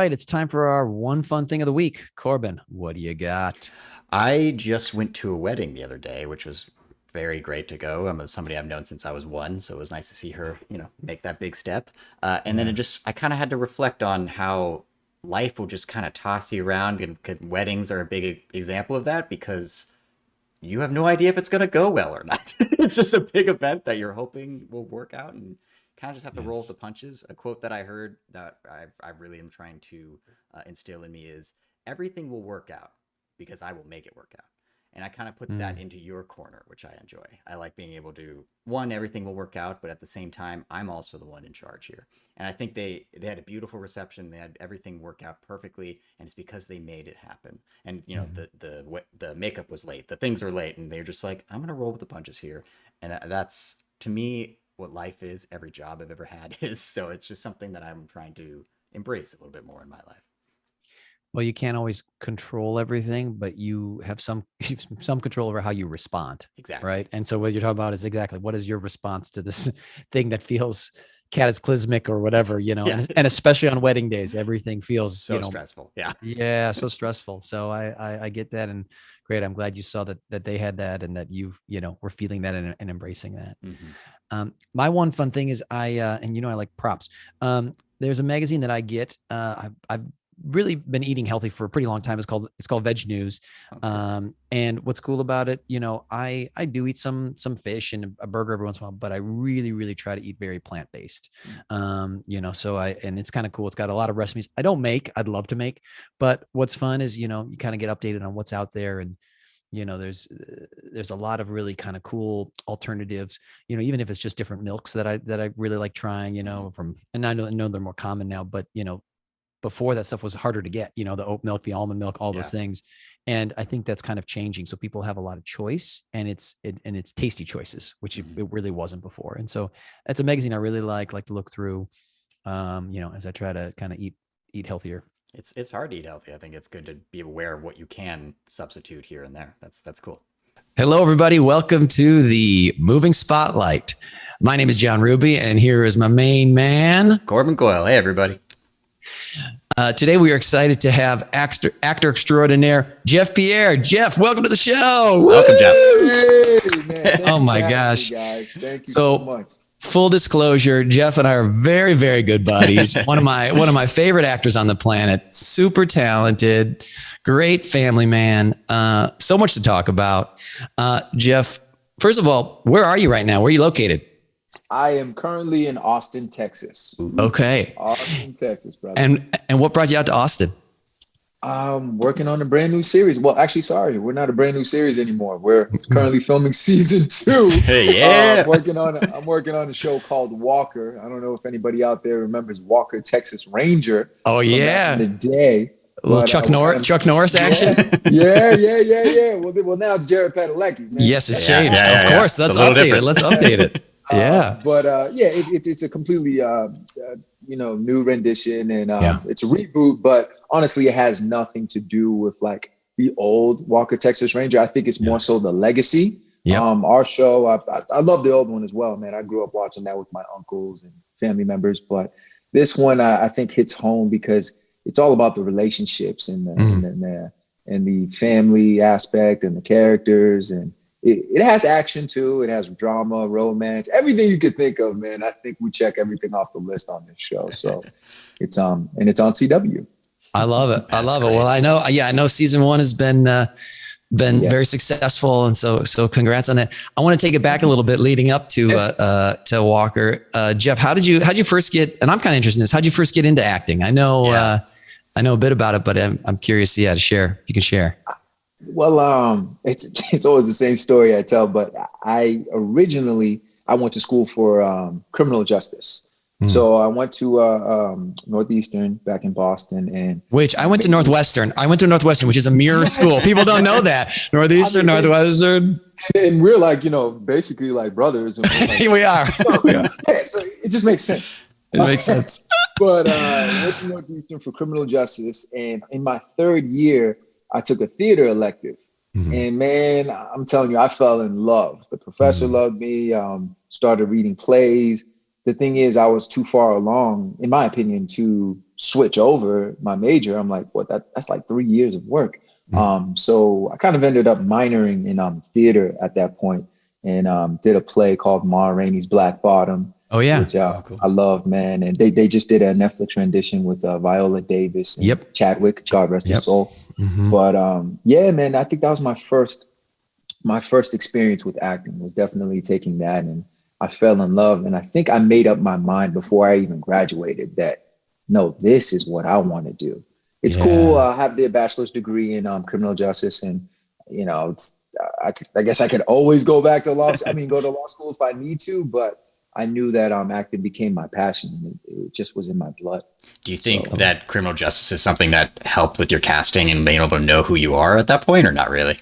right, it's time for our one fun thing of the week. Corbin, what do you got? I just went to a wedding the other day, which was very great to go. Somebody I've known since I was one, so it was nice to see her, make that big step. And then Yeah. I kind of had to reflect on how life will just kind of toss you around, and weddings are a big example of that because you have no idea if it's going to go well or not. It's just a big event that you're hoping will work out, and kind of just have to roll with Yes. the punches. A quote that I heard that I really am trying to instill in me is everything will work out because I will make it work out. And I kind of puts that Mm. into your corner, which I enjoy. I like being able to, one, everything will work out, but at the same time, I'm also the one in charge here. And I think they had a beautiful reception. They had everything work out perfectly, and it's because they made it happen. And Mhm. the makeup was late, the things are late, and they're just like, I'm gonna roll with the punches here. And that's to me what life is. Every job I've ever had is. So it's just something that I'm trying to embrace a little bit more in my life. Well, you can't always control everything, but you have some some control over how you respond, Exactly. right? And so what you're talking about is exactly what is your response to this thing that feels cataclysmic or whatever, Yeah. and especially on wedding days, everything feels, So stressful. Yeah. yeah, so stressful. So I get that, and great. I'm glad you saw that they had that, and that you were feeling that and embracing that. Hmm. My one fun thing is and I like props. There's a magazine that I get. I've really been eating healthy for a pretty long time. It's called Veg News. Oh, cool. And what's cool about it, I do eat some fish and a burger every once in a while, but I really, really try to eat very plant-based. Mm. So and it's kind of cool. It's got a lot of recipes. I'd love to make, but what's fun is, you kind of get updated on what's out there. And there's a lot of really kind of cool alternatives, even if it's just different milks that I really like trying, Hmm. from, and I know they're more common now, but before that stuff was harder to get, the oat milk, the almond milk, all those Yeah. things. And I think that's kind of changing. So people have a lot of choice, and it's tasty choices, which it, Hmm. it really wasn't before. And so it's a magazine I really like to look through, as I try to kind of eat healthier. It's hard to eat healthy. I think it's good to be aware of what you can substitute here and there. That's cool. Hello, everybody. Welcome to the Moving Spotlight. My name is John Ruby, and here is my main man. Corbin Coyle. Hey, everybody. Today, we are excited to have actor extraordinaire Jeff Pierre. Jeff, welcome to the show. Welcome, Jeff. Woo! Hey, man. Thank Oh you for my having me, gosh. guys. Thank you so So, much. full disclosure, Jeff and I are very, very good buddies. One of my favorite actors on the planet. Super talented, great family man. So much to talk about. Jeff, first of all, where are you right now? Where are you located? I am currently in Austin, Texas. Ooh. Okay. Austin, Texas, brother. And what brought you out to Austin? I'm working on a brand new series. Well, actually, sorry, we're not a brand new series anymore. We're currently filming season 2. Hey, yeah. I'm working on a show called Walker. I don't know if anybody out there remembers Walker, Texas Ranger Oh from back in yeah, the day. a little But Chuck Norris action. yeah. Well, now it's Jared Padalecki, man. Yes, it's Yeah, changed. yeah, Of yeah. course, It's a let's little update it. different. Let's update it. Yeah, It's a completely new rendition, and yeah, it's a reboot. But honestly, it has nothing to do with like the old Walker Texas Ranger. I think it's yeah. more so the legacy. Yep. Our show, I love the old one as well, man. I grew up watching that with my uncles and family members, but this one I think hits home because it's all about the relationships and the family aspect and the characters, and it has action too. It has drama, romance, everything you could think of, man. I think we check everything off the list on this show. So it's on CW. I love it. I That's love it. great. Well, I know season one has been Yeah. very successful, and so congrats on that. I want to take it back a little bit, leading up to Walker. Jeff, how'd you first get? And I'm kind of interested in this. How'd you first get into acting? I know a bit about it, but I'm curious. Yeah, to share. If you can share. Well, it's always the same story I tell, but I went to school for criminal justice. So I went to Northeastern back in Boston, and Which I went to Northwestern. Which is a mirror school. People don't know that. Northeastern, Northwestern. and we're like, basically like brothers. And we're like, Here we are. yeah, so it just makes sense. It makes sense. But I went to Northeastern for criminal justice, and in my third year, I took a theater elective. Mhm. And man, I'm telling you, I fell in love. The professor loved me. Started reading plays. The thing is, I was too far along, in my opinion, to switch over my major, I'm like, what? That's like 3 years of work. So I kind of ended up minoring in theater at that point, and did a play called Ma Rainey's Black Bottom. Oh yeah. Which I love, man. And they just did a Netflix rendition with Viola Davis and Chadwick, God rest his soul. But yeah, man, I think that was my first experience with acting, was definitely taking that, and I fell in love. And I think I made up my mind before I even graduated that, no, this is what I want to do. It's cool. I have the bachelor's degree in criminal justice, and you know, I guess I could always go back to law. Go to law school if I need to, but I knew that acting became my passion, and it just was in my blood. Do you think that criminal justice is something that helped with your casting and being able to know who you are at that point, or not really?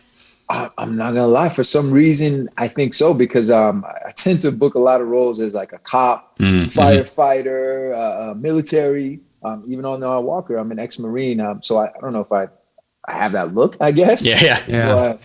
I'm not gonna lie. For some reason, I think so, because I tend to book a lot of roles as like a cop, firefighter, military. Even on Walker, I'm an ex-Marine, so I don't know if I have that look, I guess. Yeah.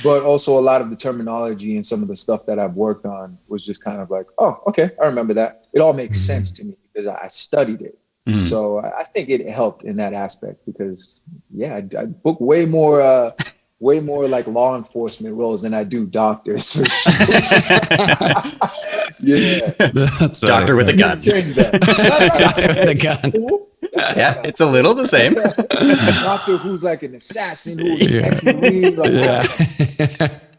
But also a lot of the terminology and some of the stuff that I've worked on was just kind of like, oh, okay, I remember that. It all makes sense to me because I studied it. So I think it helped in that aspect, because I book way more like law enforcement roles than I do doctors. For sure. That's Doctor with a gun. Change that. Doctor with a gun. Yeah, it's a little the same. A doctor who's like an assassin, who's an ex-Marine. Like,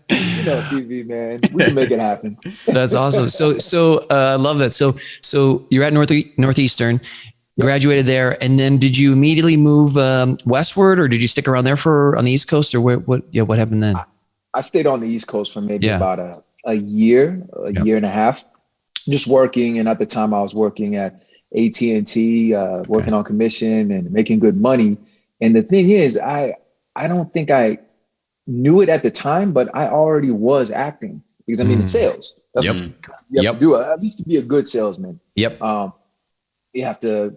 TV, man. We can make it happen. That's awesome. So I love that. So you're at Northeastern, graduated there, and then did you immediately move westward, or did you stick around there on the East Coast, or what happened then? I stayed on the East Coast for maybe about a year and a half, just working. And at the time I was working at AT&T, working on commission and making good money. And the thing is, I don't think I knew it at the time, but I already was acting, because it's sales. That's what you have to do, at least to be a good salesman. You have to,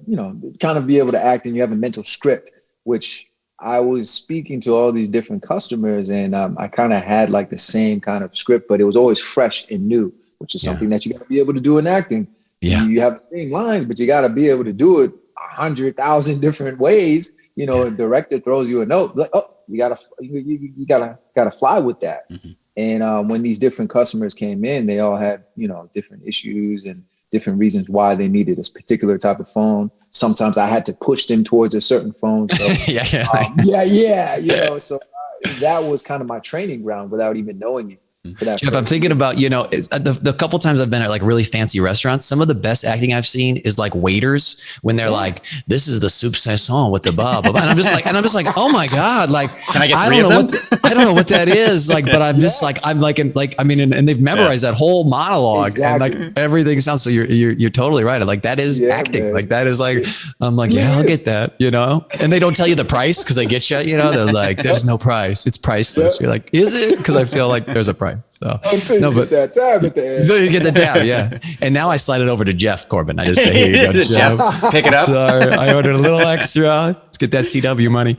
kind of be able to act, and you have a mental script, which I was speaking to all these different customers, and I kind of had like the same kind of script, but it was always fresh and new, which is something that you got to be able to do in acting. You have the same lines, but you got to be able to do it 100,000 different ways. A director throws you a note, like, oh, you gotta fly with that. And when these different customers came in, they all had, different issues and different reasons why they needed this particular type of phone. Sometimes I had to push them towards a certain phone. So, so that was kind of my training ground without even knowing it. Jeff, I'm thinking about, the couple times I've been at like really fancy restaurants, some of the best acting I've seen is like waiters when they're like, this is the soup saison with the bob. And I'm just like, oh my God, like, can I get I don't know what that is. Like, but I'm just like, and they've memorized that whole monologue and like everything sounds, so you're totally right. Like that is acting. Man. Like that is like, I'm like, I'll get that, and they don't tell you the price because they get you, they're like, there's no price. It's priceless. You're like, is it? Because I feel like there's a price. So you get that tab at the end. So you get the tab, And now I slide it over to Jeff Corbin. I just say, here you go, Jeff. Pick it up. Sorry, I ordered a little extra. Let's get that CW money.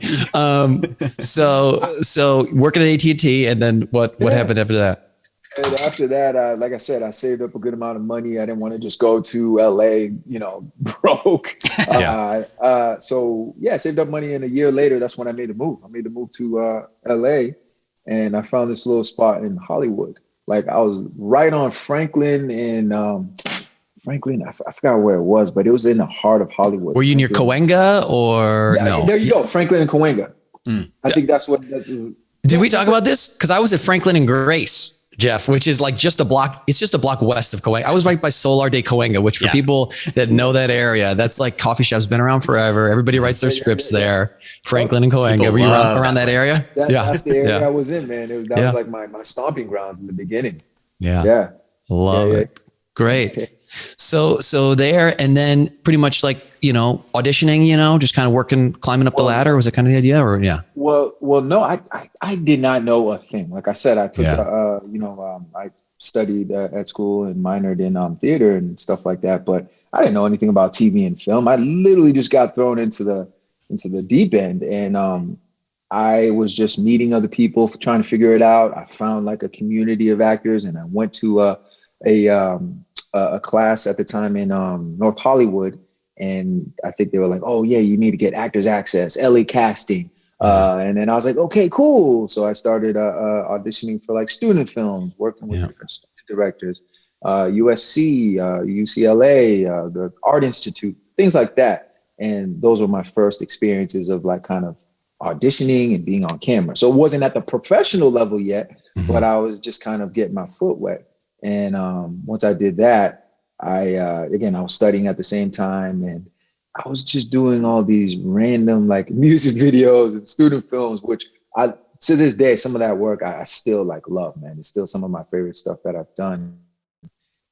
So working at AT&T, and then what happened after that? And after that, like I said, I saved up a good amount of money. I didn't want to just go to LA, broke. I saved up money, and a year later, that's when I made the move. I made the move to LA. And I found this little spot in Hollywood. Like I was right on Franklin and I forgot where it was, but it was in the heart of Hollywood. Were you near Cahuenga or no? There you go, Franklin and Cahuenga. I think that's what. Did we talk about this? Because I was at Franklin and Grace, Jeff, which is like just a block. It's just a block west of Cahuenga. I was right by Solar de Cahuenga, which for people that know that area, that's like coffee shops been around forever. Everybody writes their scripts there. Franklin and Cahuenga. Were you around that area? That's the area I was in, man. That was like my stomping grounds in the beginning. Love it. Great. So there, and then pretty much like, auditioning, just kind of working, climbing up the ladder. Was it kind of the idea, or Well, no, I did not know a thing. Like I said, I took, I studied at school and minored in theater and stuff like that, but I didn't know anything about TV and film. I literally just got thrown into the deep end, and I was just meeting other people, trying to figure it out. I found like a community of actors, and I went to a class at the time in North Hollywood, And I think they were like, oh yeah, you need to get Actors Access, LA Casting. And then I was like, okay, cool. So I started auditioning for like student films, working with different student directors, USC, UCLA, the Art Institute, things like that. And those were my first experiences of like kind of auditioning and being on camera. So it wasn't at the professional level yet, but I was just kind of getting my foot wet. And once I did that, I was studying at the same time, and I was just doing all these random like music videos and student films, which I, to this day, some of that work I still like love, man. It's still some of my favorite stuff that I've done.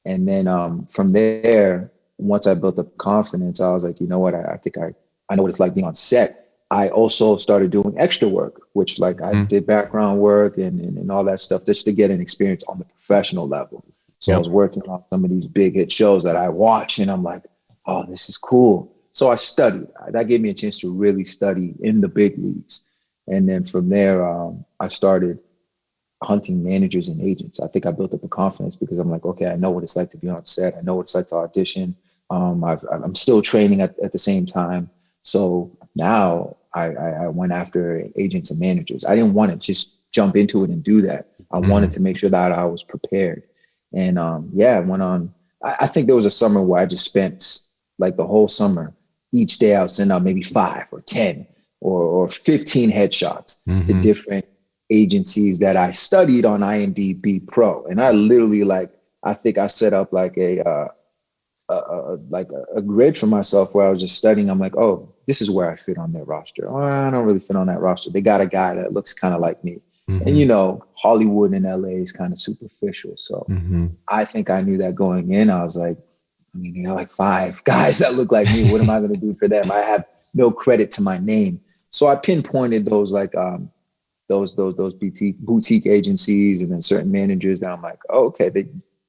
And then from there, once I built up confidence, I was like, you know what? I think I know what it's like being on set. I also started doing extra work, which like I did background work and all that stuff just to get an experience on the professional level. So I was working on some of these big hit shows that I watch, and I'm like, oh, this is cool. So I studied. That gave me a chance to really study in the big leagues. And then from there, I started hunting managers and agents. I think I built up the confidence because I'm like, okay, I know what it's like to be on set. I know what it's like to audition. I'm still training at the same time. So now I went after agents and managers. I didn't want to just jump into it and do that. I wanted to make sure that I was prepared. And I went on. I think there was a summer where I just spent like the whole summer. Each day I would send out maybe 5 or 10 or 15 headshots to different agencies that I studied on IMDb Pro. And I literally I think I set up like a grid for myself where I was just studying. I'm like, oh, this is where I fit on their roster. Oh, I don't really fit on that roster. They got a guy that looks kind of like me. And, you know, Hollywood and LA is kind of superficial. So I think I knew that going in. I was like, I mean, they got like 5 guys that look like me. What am I going to do for them? I have no credit to my name. So I pinpointed those like those boutique agencies and then certain managers that I'm like, oh, okay,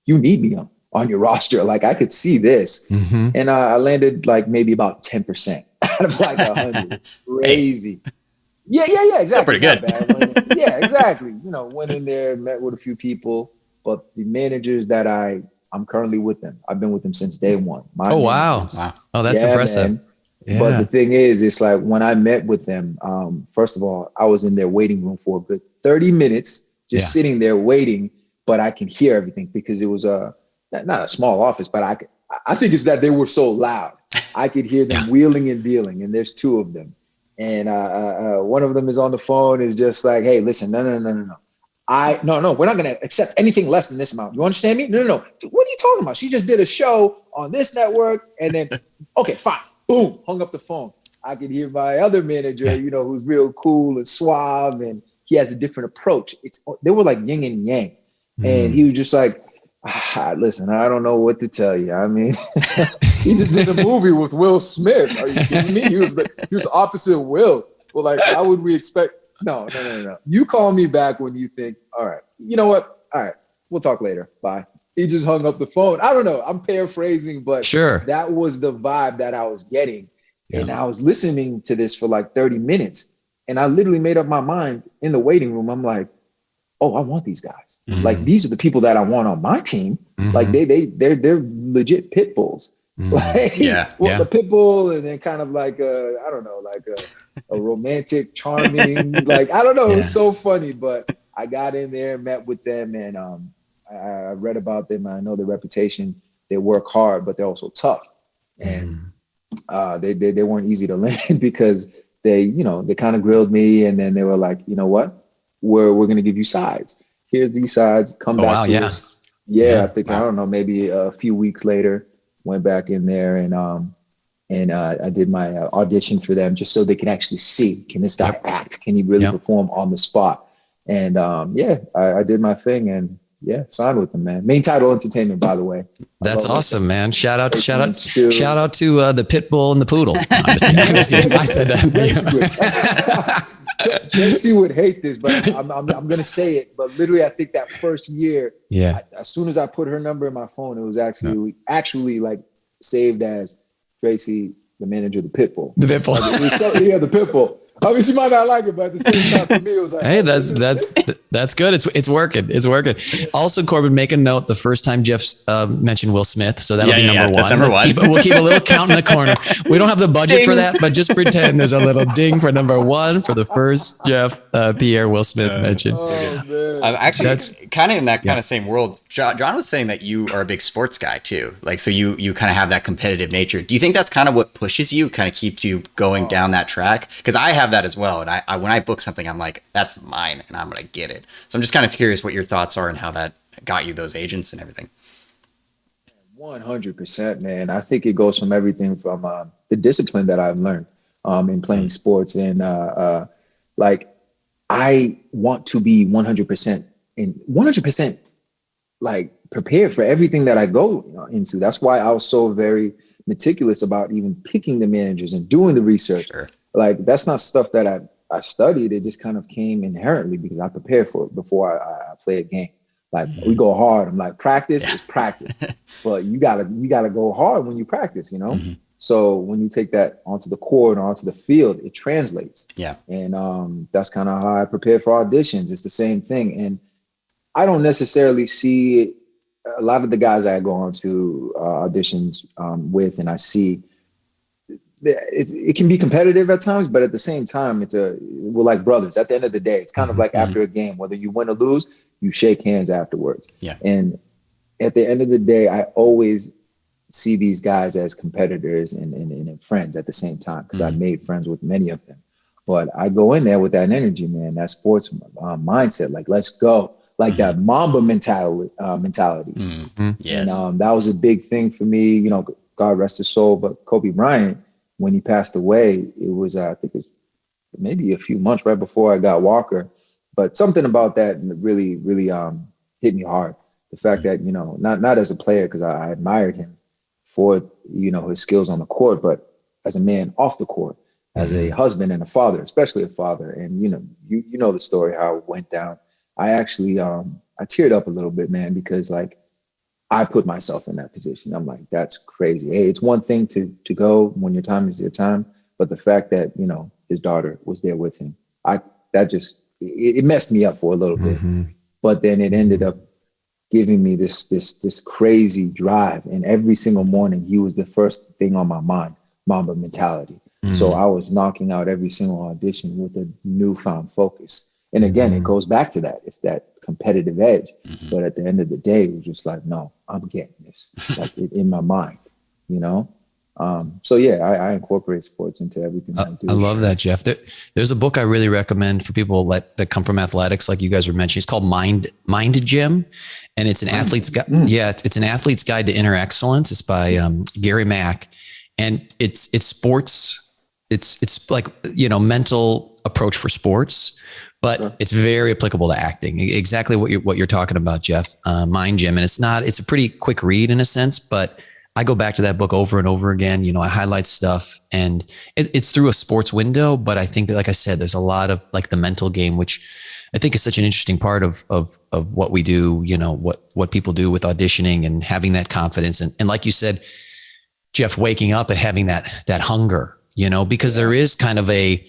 you need me on your roster. Like I could see this. And I landed like maybe about 10% out of like 100. Crazy. Yeah, exactly. Still pretty good. Yeah, exactly. You know, went in there, met with a few people, but the managers that I'm currently with them. I've been with them since day one. Wow. Oh, that's impressive. Man. Yeah. But the thing is, it's like when I met with them, first of all, I was in their waiting room for a good 30 minutes, just sitting there waiting, but I can hear everything because it was not a small office, but I think it's that they were so loud. I could hear them wheeling and dealing, and there's 2 of them. And one of them is on the phone, is just like, hey, listen, no. No, we're not going to accept anything less than this amount. You understand me? No. What are you talking about? She just did a show on this network and then, okay, fine. Boom, hung up the phone. I could hear my other manager, you know, who's real cool and suave, and he has a different approach. They were like yin and yang. And he was just like, listen, I don't know what to tell you. I mean, he just did a movie with Will Smith. Are you kidding me? He was opposite Will. Well, like, how would we expect? No. You call me back when you think, all right, you know what? All right, we'll talk later. Bye. He just hung up the phone. I don't know. I'm paraphrasing, but that was the vibe that I was getting. Yeah. And I was listening to this for like 30 minutes. And I literally made up my mind in the waiting room. I'm like, oh, I want these guys. Like, these are the people that I want on my team. Like they're legit pit bulls. Like, the pit bull, and then kind of like I don't know, like a romantic, charming, like, I don't know. It was so funny, but I got in there, met with them, and I read about them. I know their reputation. They work hard, but they're also tough, and they weren't easy to land because they kind of grilled me, and then they were like, you know what, we're going to give you sides. Here's these sides. Come back to us. I think I don't know, maybe a few weeks later, went back in there and I did my audition for them just so they can actually see, can this guy act? Can he really perform on the spot? And I did my thing and signed with them, man. Main Title Entertainment, by the way. That's awesome, man. Shout out to the pit bull and the poodle. No, I said that. JC would hate this, but I'm going to say it. But literally, I think that first year, as soon as I put her number in my phone, it was actually like saved as Tracy, the manager of the pit bull. The pit bull. The pit bull. I mean, she might not like it, but at the same time, for me, it was like, Hey, that's good. It's working. It's working. Also, Corbin, make a note the first time Jeff's mentioned Will Smith, so that'll be number one. That's number one. We'll keep a little count in the corner. We don't have the budget for that, but just pretend there's a little ding for number one for the first Jeff Pierre Will Smith mention. I'm actually kind of in that kind of same world. John was saying that you are a big sports guy too. Like, so you kind of have that competitive nature. Do you think that's kind of what pushes you, kind of keeps you going down that track? Because I have that as well. And I when I book something, I'm like, that's mine and I'm going to get it. So I'm just kind of curious what your thoughts are and how that got you those agents and everything. 100%, man. I think it goes from everything from the discipline that I've learned in playing sports. And like, I want to be 100% like prepared for everything that I go into. That's why I was so very meticulous about even picking the managers and doing the research. Sure. Like, that's not stuff that I studied. It just kind of came inherently because I prepared for it before I play a game. Like, we go hard. I'm like, practice is practice, but you gotta go hard when you practice, you know? Mm-hmm. So when you take that onto the court or onto the field, it translates. Yeah. And that's kind of how I prepare for auditions. It's the same thing. And I don't necessarily see a lot of the guys I go on to auditions with, and I see it can be competitive at times, but at the same time, we're like brothers. At the end of the day, it's kind of like after a game, whether you win or lose, you shake hands afterwards. Yeah. And at the end of the day, I always see these guys as competitors and friends at the same time, because I've made friends with many of them. But I go in there with that energy, man, that sports mindset, like, let's go, like that Mamba mentality. Yes. And that was a big thing for me, you know, God rest his soul, but Kobe Bryant, when he passed away, it was, I think it's maybe a few months right before I got Walker, but something about that really, really hit me hard. The fact that, you know, not as a player, because I admired him for, you know, his skills on the court, but as a man off the court, as a husband and a father, especially a father. And, you know, you know the story, how it went down. I actually, I teared up a little bit, man, because like, I put myself in that position. I'm like, that's crazy. Hey, it's one thing to go when your time is your time, but the fact that, you know, his daughter was there with him, it messed me up for a little bit. But then it ended up giving me this crazy drive. And every single morning, he was the first thing on my mind, Mamba mentality. So I was knocking out every single audition with a newfound focus. And again, it goes back to that. It's that competitive edge. But at the end of the day, it was just like, no, I'm getting this, like in my mind, you know? So yeah, I incorporate sports into everything I do. I love that, Jeff. There's a book I really recommend for people that come from athletics, like you guys were mentioning. It's called Mind Gym, and it's an athlete's guide. Yeah, it's an athlete's guide to inner excellence. It's by Gary Mack, and it's sports. It's like, you know, mental approach for sports, but it's very applicable to acting. Exactly what you're talking about, Jeff. Mind Gym, and it's a pretty quick read in a sense, but I go back to that book over and over again. You know, I highlight stuff, and it's through a sports window, but I think that, like I said, there's a lot of like the mental game, which I think is such an interesting part of what we do, you know, what people do with auditioning and having that confidence. And like you said, Jeff, waking up and having that hunger, you know, because there is kind of a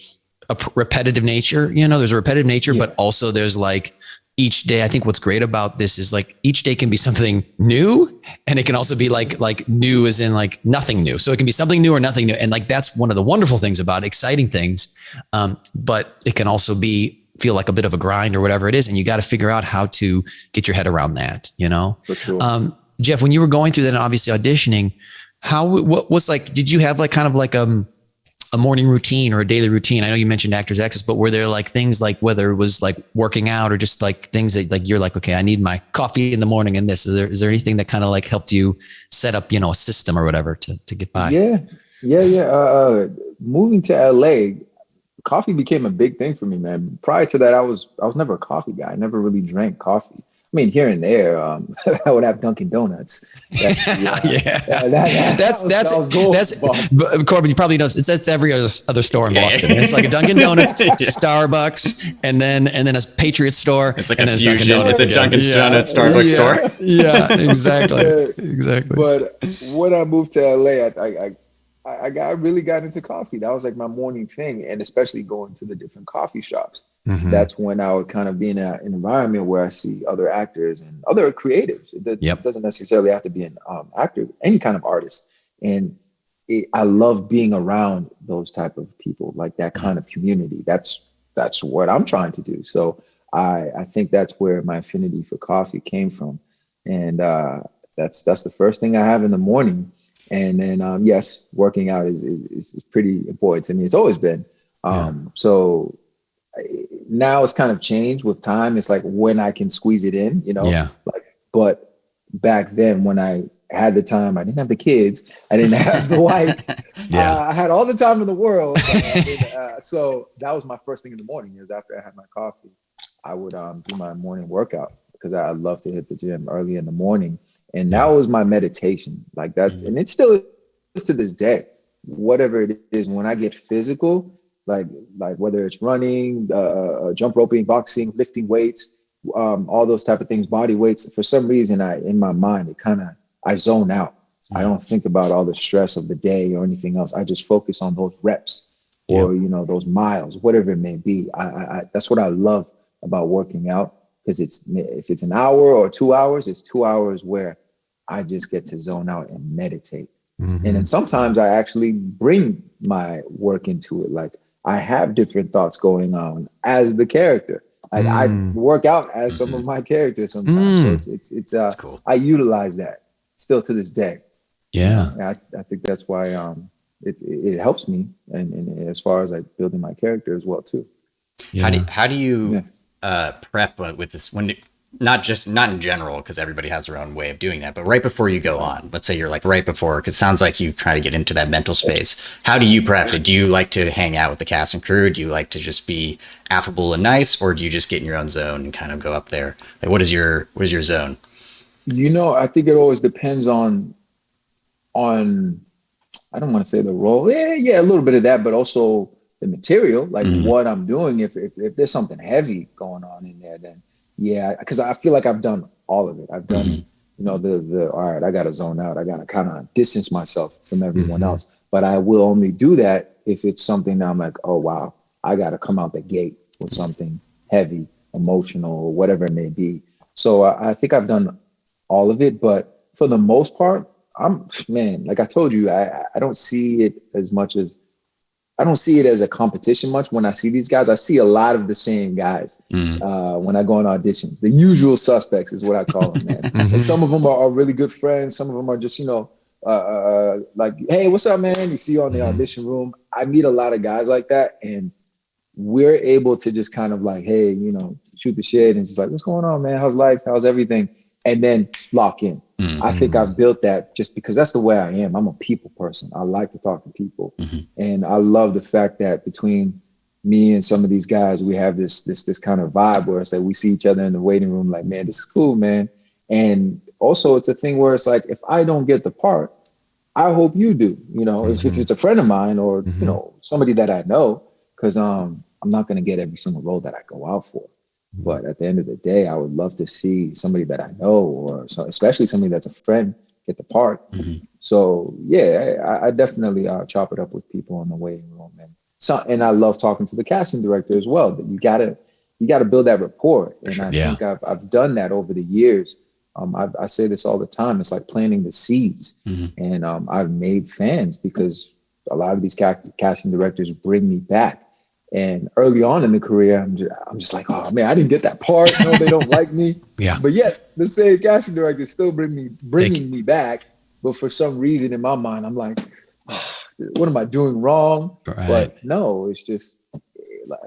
repetitive nature, you know, there's a repetitive nature, but also there's like, each day, I think what's great about this is like each day can be something new, and it can also be like new as in like nothing new. So it can be something new or nothing new. And like, that's one of the wonderful things about exciting things. But it can also feel like a bit of a grind or whatever it is. And you got to figure out how to get your head around that, you know? For sure. Jeff, when you were going through that and obviously auditioning, what was like, did you have like kind of like a morning routine or a daily routine? I know you mentioned Actors Access, but were there like things like whether it was like working out or just like things that like, you're like, okay, I need my coffee in the morning and this, is there anything that kind of like helped you set up, you know, a system or whatever to get by? Yeah. Moving to LA, coffee became a big thing for me, man. Prior to that, I was never a coffee guy. I never really drank coffee. I mean, here and there, I would have Dunkin' Donuts. That's Corbin. You probably know that's every other store in Boston. It's like a Dunkin' Donuts, Starbucks, and then a Patriot store. It's like a fusion. It's a Dunkin' Donuts, Starbucks store. Yeah, exactly. Exactly. But when I moved to LA, I really got into coffee. That was like my morning thing, and especially going to the different coffee shops. Mm-hmm. That's when I would kind of be in an environment where I see other actors and other creatives. It doesn't necessarily have to be an actor, any kind of artist. And I love being around those type of people, like that kind of community. That's what I'm trying to do. So I think that's where my affinity for coffee came from, and that's the first thing I have in the morning. And then yes, working out is pretty important to me. It's always been. So now it's kind of changed with time. It's like when I can squeeze it in, like, but back then when I had the time, I didn't have the kids, I didn't have the wife. I had all the time in the world. So that was my first thing in the morning. Is after I had my coffee, I would do my morning workout because I love to hit the gym early in the morning. And that was my meditation, like that. And it still is to this day, whatever it is, when I get physical, like whether it's running, jump roping, boxing, lifting weights, all those type of things, body weights, for some reason, in my mind, I zone out. I don't think about all the stress of the day or anything else. I just focus on those reps or, those miles, whatever it may be. I that's what I love about working out, because if it's an hour or 2 hours, it's 2 hours where I just get to zone out and meditate. And then sometimes I actually bring my work into it. Like I have different thoughts going on as the character. I work out as some of my characters sometimes. So it's cool. I utilize that still to this day. Yeah. I think that's why it helps me and as far as like building my character as well too. How do you prep with this, when not in general, because everybody has their own way of doing that, but right before you go on, let's say you're like right before, because it sounds like you try to get into that mental space. How do you prep it? Do you like to hang out with the cast and crew? Do you like to just be affable and nice, or do you just get in your own zone and kind of go up there? Like, what is your zone? I think it always depends on I don't want to say the role. Yeah, a little bit of that, but also the material, like what I'm doing. If there's something heavy going on in there, then because I feel like I've done all of it. I've done, the all right, I got to zone out. I got to kind of distance myself from everyone else. But I will only do that if it's something that I'm like, oh, wow, I got to come out the gate with something heavy, emotional, or whatever it may be. So I think I've done all of it. But for the most part, like I told you, I don't see it as much as, I don't see it as a competition much. When I see these guys, I see a lot of the same guys when I go on auditions. The usual suspects is what I call them, man. And some of them are really good friends. Some of them are just, like, hey, what's up, man? You see you on the audition room. I meet a lot of guys like that. And we're able to just kind of like, hey, shoot the shit. And just like, what's going on, man? How's life? How's everything? And then lock in. I think I've built that just because that's the way I am. I'm a people person. I like to talk to people. And I love the fact that between me and some of these guys, we have this kind of vibe where it's like we see each other in the waiting room like, man, this is cool, man. And also it's a thing where it's like, if I don't get the part, I hope you do, if it's a friend of mine or, somebody that I know, because I'm not going to get every single role that I go out for. But at the end of the day, I would love to see somebody that I know, or especially somebody that's a friend, get the part. So I definitely chop it up with people in the waiting room, and I love talking to the casting director as well. That you gotta build that rapport, and I think I've done that over the years. I say this all the time. It's like planting the seeds, and I've made fans because a lot of these casting directors bring me back. And early on in the career, I'm just like, oh man, I didn't get that part. No, they don't like me. But yet the same casting director still bringing me back. But for some reason in my mind, I'm like, oh, what am I doing wrong? Right. But no, it's just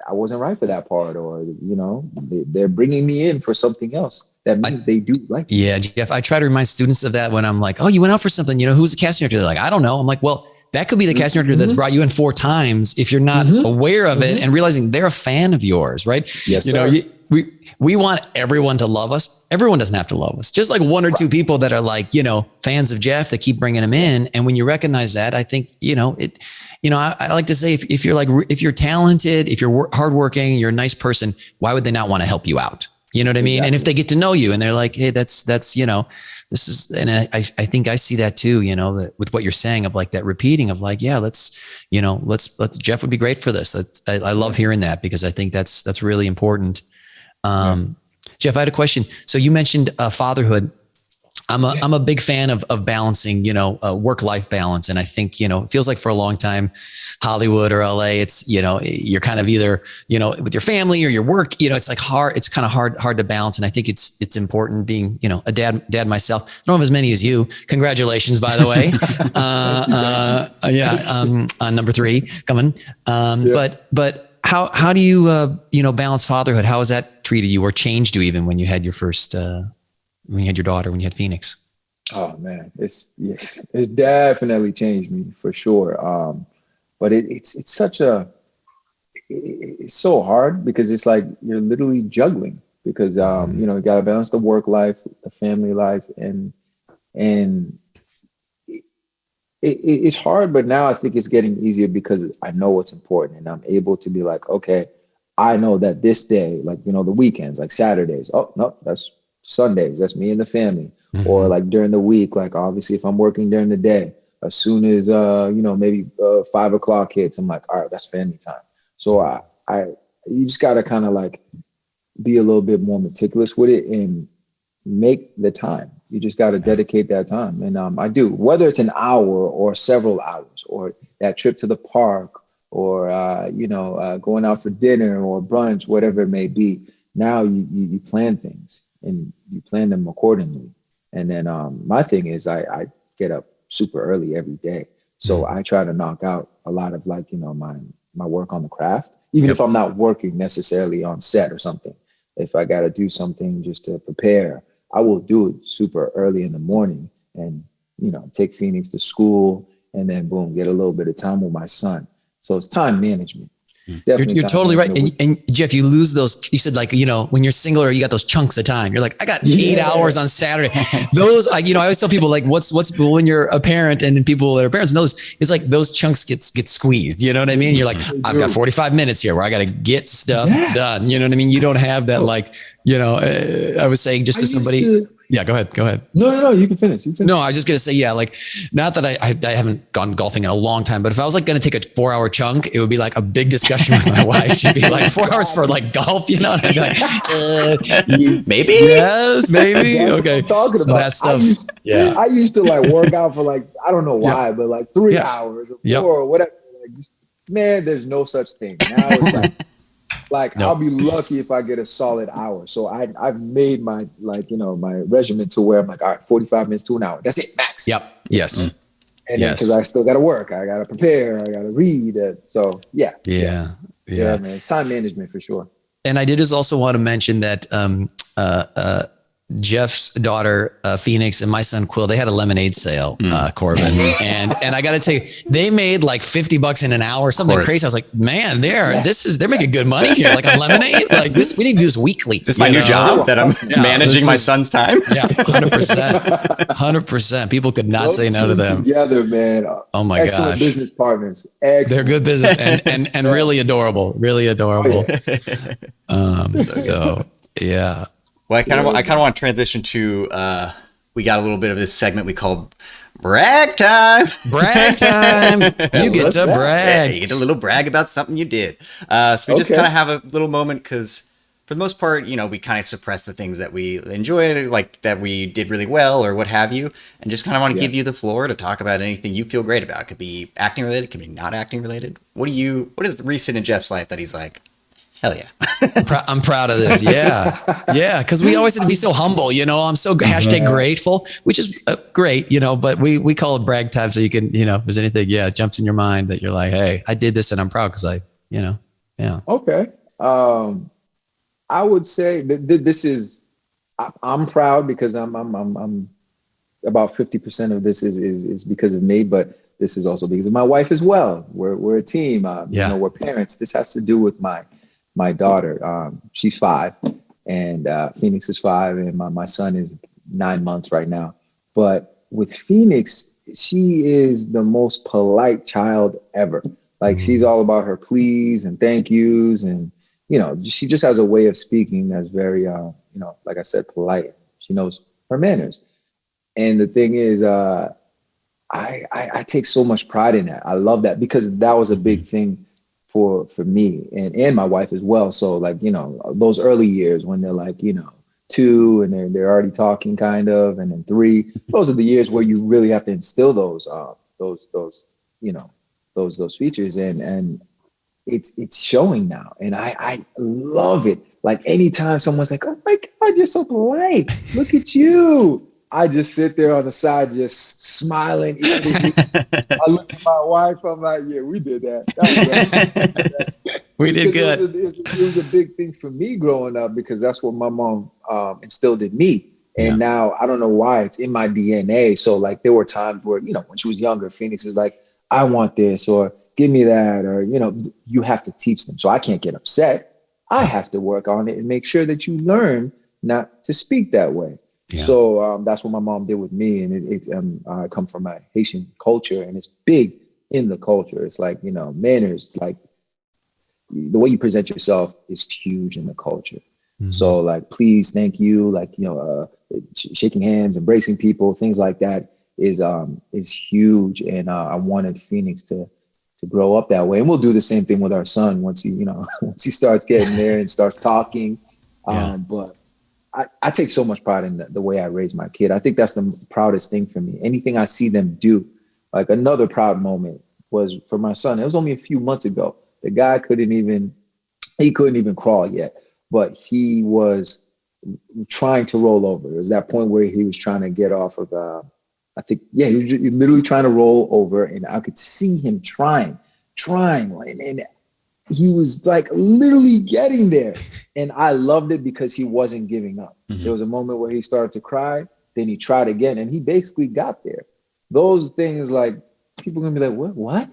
I wasn't right for that part, or they're bringing me in for something else. That means they do like me. Yeah, Jeff, I try to remind students of that when I'm like, oh, you went out for something. Who's the casting director? They're like, I don't know. I'm like, well, that could be the casting director that's brought you in 4 times if you're not aware of it and realizing they're a fan of yours, right? Yes, we want everyone to love us. Everyone doesn't have to love us. Just like 1 or 2 people that are like, fans of Jeff that keep bringing him in. And when you recognize that, I think, I like to say if you're talented, if you're hardworking, you're a nice person, why would they not want to help you out? You know what I mean? And if they get to know you and they're like, hey, that's, you know, this is, and I think I see that too, you know, that with what you're saying of like that repeating of like, yeah, let's Jeff would be great for this. I love hearing that because I think that's really important. Jeff, I had a question. So you mentioned fatherhood. I'm a big fan of balancing, you know, work-life balance. And I think, you know, it feels like for a long time, Hollywood or LA, it's, you know, you're kind of either, you know, with your family or your work, you know, it's like hard, it's kind of hard to balance. And I think it's important being, you know, a dad myself. I don't have as many as you. Congratulations, by the way. On number 3 coming. But how do you, you know, balance fatherhood? How has that treated you or changed you even when you had your first, when you had your daughter, when you had Phoenix? Oh man, it's definitely changed me for sure. But it's such it's so hard because it's like you're literally juggling because you know, you got to balance the work life, the family life, and it's hard. But now I think it's getting easier because I know what's important and I'm able to be like, okay, I know that this day, like, you know, the weekends, like Saturdays, oh no, that's Sundays, that's me and the family. Or like during the week, like obviously if I'm working during the day, as soon as you know, maybe 5 o'clock hits, I'm like, all right, that's family time. So you just gotta kind of like be a little bit more meticulous with it and make the time. You just got to dedicate that time. And I do, whether it's an hour or several hours or that trip to the park or you know, going out for dinner or brunch, whatever it may be. Now you plan things and you plan them accordingly. And then my thing is I get up super early every day. So I try to knock out a lot of like, you know, my work on the craft, even if I'm not working necessarily on set or something. If I got to do something just to prepare, I will do it super early in the morning and, you know, take Phoenix to school and then boom, get a little bit of time with my son. So it's time management. You're totally right. And Jeff, you lose those, you said like, you know, when you're single or you got those chunks of time, you're like, I got 8 hours on Saturday. Those, you know, I always tell people like, what's when you're a parent and people that are parents knows it's like those chunks get squeezed. You know what I mean? You're like, I've got 45 minutes here where I got to get stuff done. You know what I mean? You don't have that like, you know, I was saying just to somebody. Yeah, go ahead. No, you can finish. No, I was just going to say, yeah, like not that I haven't gone golfing in a long time, but if I was like going to take a 4-hour chunk, it would be like a big discussion with my wife. She'd be like 4 hours for like golf, you know? And I'd be like, maybe? Yes, maybe. That's okay. What I'm talking about. That stuff. I used to like work out for like, I don't know why, but like 3 hours or 4 or whatever. Like, just, man, there's no such thing. Now it's like I'll be lucky if I get a solid hour. So I've made my, like, you know, my regimen to where I'm like, all right, 45 minutes to an hour. That's it, max. Yep. Yes. And then because I still got to work, I got to prepare, I got to read. So yeah, man, it's time management for sure. And I did just also want to mention that Jeff's daughter, Phoenix, and my son Quill, they had a lemonade sale, Corbin. And I got to tell you, they made like $50 in an hour, something crazy. I was like, man, they're making good money here. Like on lemonade, like this, we need to do this weekly. Is this my new job that I'm managing my son's time? Yeah, 100%. People could not say no to them. Together, man. Oh my Excellent gosh. business partners. Excellent. They're good business and really adorable, really adorable. So yeah. Well, I kind of want to transition to, we got a little bit of this segment we call brag time. Brag time. You get to brag. Yeah, you get a little brag about something you did. So we just kind of have a little moment because for the most part, you know, we kind of suppress the things that we enjoy, like that we did really well or what have you, and just kind of want to give you the floor to talk about anything you feel great about. It could be acting related, it could be not acting related. What is recent in Jeff's life that he's like, hell yeah. I'm proud of this. Yeah. Yeah. Cause we always have to be so humble, you know, I'm so #grateful, which is great, you know, but we call it brag time. So you can, you know, if there's anything, jumps in your mind that you're like, hey, I did this and I'm proud. Cause you know, yeah. Okay. I would say that this is, I'm proud because I'm about 50% of this is because of me, but this is also because of my wife as well. We're a team, you know, we're parents. This has to do with my daughter. She's 5 and Phoenix is 5 and my son is 9 months right now. But with Phoenix, she is the most polite child ever. Like she's all about her please and thank yous and, she just has a way of speaking that's very, like I said, polite. She knows her manners. And the thing is, I take so much pride in that. I love that because that was a big thing for me and my wife as well. So like, those early years when they're like, 2 and they're already talking kind of, and then 3, those are the years where you really have to instill those features and it's showing now. And I love it. Like anytime someone's like, oh my God, you're so polite. Look at you. I just sit there on the side, just smiling. I look at my wife. I'm like, yeah, we did that. We did good. It was a big thing for me growing up because that's what my mom instilled in me. And now I don't know why it's in my DNA. So like there were times where, when she was younger, Phoenix is like, I want this or give me that, or, you have to teach them. So I can't get upset. I have to work on it and make sure that you learn not to speak that way. Yeah. So that's what my mom did with me. And I come from a Haitian culture and it's big in the culture. It's like, manners, like the way you present yourself is huge in the culture. Mm-hmm. So like, please, thank you. Like, shaking hands, embracing people, things like that is huge. And I wanted Phoenix to grow up that way. And we'll do the same thing with our son once he starts getting there and starts talking. But I take so much pride in the way I raise my kid. I think that's the proudest thing for me. Anything I see them do, like another proud moment was for my son. It was only a few months ago. The guy couldn't even crawl yet, but he was trying to roll over. It was that point where he was trying to get off of he was literally trying to roll over, and I could see him trying, and he was like literally getting there. And I loved it because he wasn't giving up. Mm-hmm. There was a moment where he started to cry, then he tried again, and he basically got there. Those things, like, people are gonna be like, what?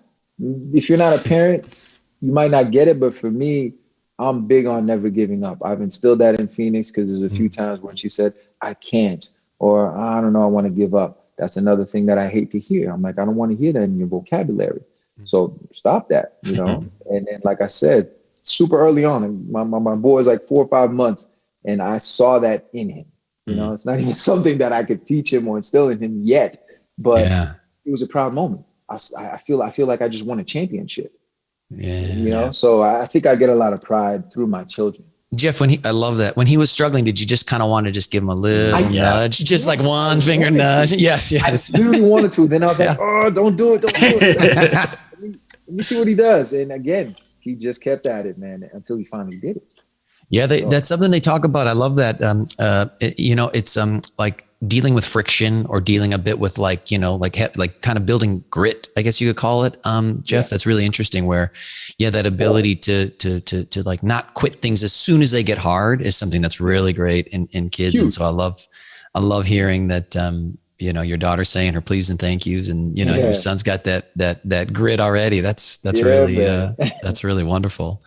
If you're not a parent, you might not get it, but for me, I'm big on never giving up. I've instilled that in Phoenix because there's a few times when she said, I can't, or I don't know, I want to give up. That's another thing that I hate to hear. I'm like, I don't want to hear that in your vocabulary. So stop that, And then, like I said, super early on, my boy is like 4 or 5 months, and I saw that in him. It's not even something that I could teach him or instill in him yet, but it was a proud moment. I feel like I just won a championship. So I think I get a lot of pride through my children. Jeff, I love that. When he was struggling, did you just kind of want to just give him a little nudge? Just like one finger nudge? Yes. I literally wanted to. Then I was like, oh, don't do it. Let me see what he does. And again, he just kept at it, man, until he finally did it. Yeah, that's something they talk about. I love that. It's like dealing with friction or dealing a bit with like kind of building grit, I guess you could call it. Jeff, that's really interesting where, that ability to like not quit things as soon as they get hard is something that's really great in kids. Huge. And so I love hearing that, your daughter's saying her please and thank yous, and your son's got that grit already. That's really that's really wonderful.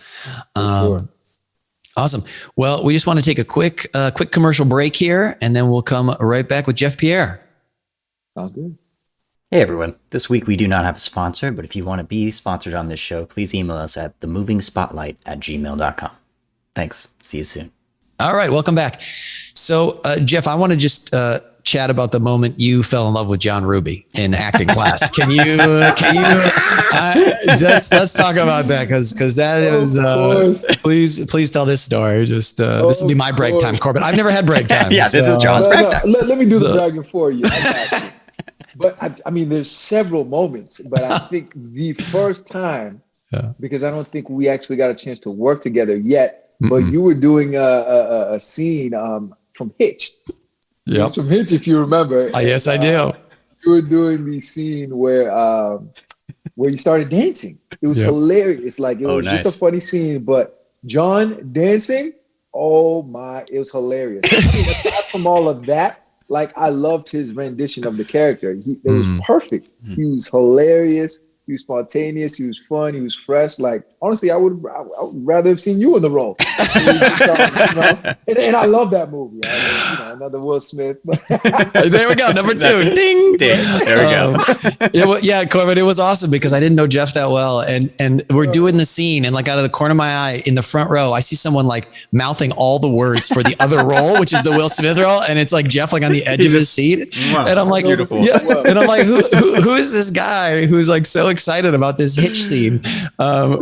Sure. Awesome. Well, we just want to take a quick commercial break here, and then we'll come right back with Jeff Pierre. Sounds good. Hey everyone. This week we do not have a sponsor, but if you want to be sponsored on this show, please email us at themovingspotlight@gmail.com. Thanks. See you soon. All right. Welcome back. So, Jeff, I want to just chat about the moment you fell in love with John Ruby in acting class. Can you let's talk about that because that is please tell this story. Just this will be my break time, Corbin. I've never had break time. This is John's break time. Let me do the bragging for you. But I mean, there's several moments, but I think the first time, because I don't think we actually got a chance to work together yet, but you were doing a scene from Hitch. Yeah, from Hitch, if you remember. Yes, I do. You were doing the scene where you started dancing. It was hilarious. Like it was just a funny scene, but John dancing, it was hilarious. I mean, aside from all of that, like I loved his rendition of the character. It was perfect. He was hilarious. He was spontaneous. He was fun. He was fresh. Like, honestly, I would rather have seen you in the role. And I love that movie. Another Will Smith. There we go, number 2. Ding. There we go. Corbin, it was awesome because I didn't know Jeff that well, and we're doing the scene, and like out of the corner of my eye, in the front row, I see someone like mouthing all the words for the other role, which is the Will Smith role, and it's like Jeff like on the edge of his seat, and I'm like, beautiful. Yeah, and I'm like, who is this guy who's like so excited about this hitch scene?